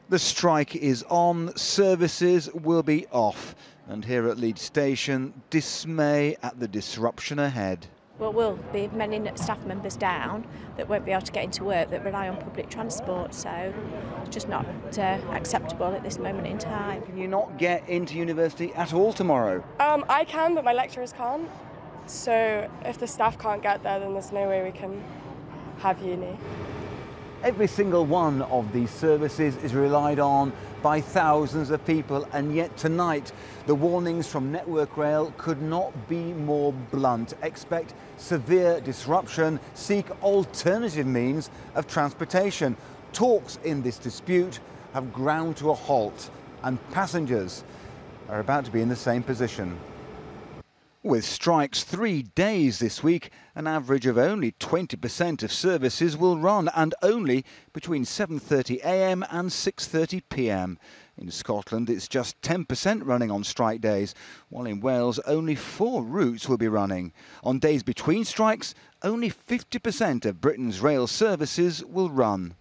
The strike is on, services will be off. And here at Leeds Station, dismay at the disruption ahead. Well, we'll be many staff members down that won't be able to get into work that rely on public transport, so it's just not acceptable at this moment in time. Can you not get into university at all tomorrow? I can, but my lecturers can't. So if the staff can't get there, then there's no way we can have uni. Every single one of these services is relied on by thousands of people, and yet tonight the warnings from Network Rail could not be more blunt. Expect severe disruption, seek alternative means of transportation. Talks in this dispute have ground to a halt, and passengers are about to be in the same position. With strikes 3 days this week, an average of only 20% of services will run, and only between 7:30 a.m. and 6:30 p.m. In Scotland, it's just 10% running on strike days, while in Wales, only 4 routes will be running. On days between strikes, only 50% of Britain's rail services will run.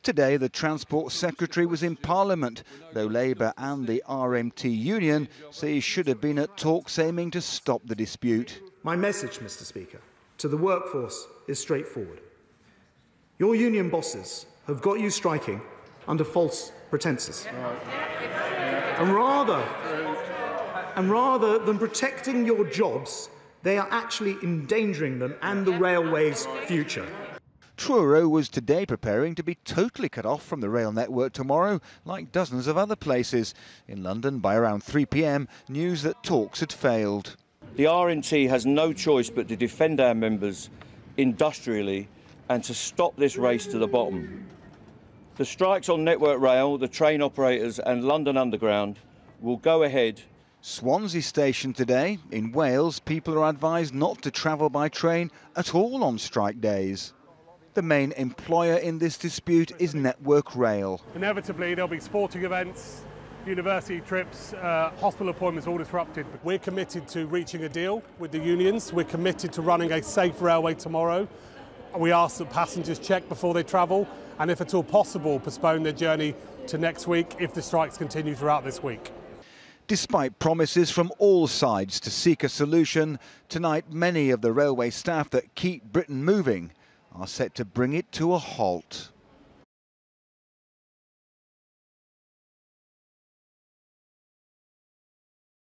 Today, the Transport Secretary was in Parliament, though Labour and the RMT union say he should have been at talks aiming to stop the dispute. My message, Mr. Speaker, to the workforce is straightforward. Your union bosses have got you striking under false pretences. And rather than protecting your jobs, they are actually endangering them and the railway's future. Truro was today preparing to be totally cut off from the rail network tomorrow, like dozens of other places. In London, by around 3 p.m, news that talks had failed. The RMT has no choice but to defend our members industrially and to stop this race to the bottom. The strikes on Network Rail, the train operators and London Underground will go ahead. Swansea Station today. In Wales, people are advised not to travel by train at all on strike days. The main employer in this dispute is Network Rail. Inevitably, there'll be sporting events, university trips, hospital appointments all disrupted. We're committed to reaching a deal with the unions. We're committed to running a safe railway tomorrow. We ask that passengers check before they travel and, if at all possible, postpone their journey to next week if the strikes continue throughout this week. Despite promises from all sides to seek a solution, tonight many of the railway staff that keep Britain moving are set to bring it to a halt.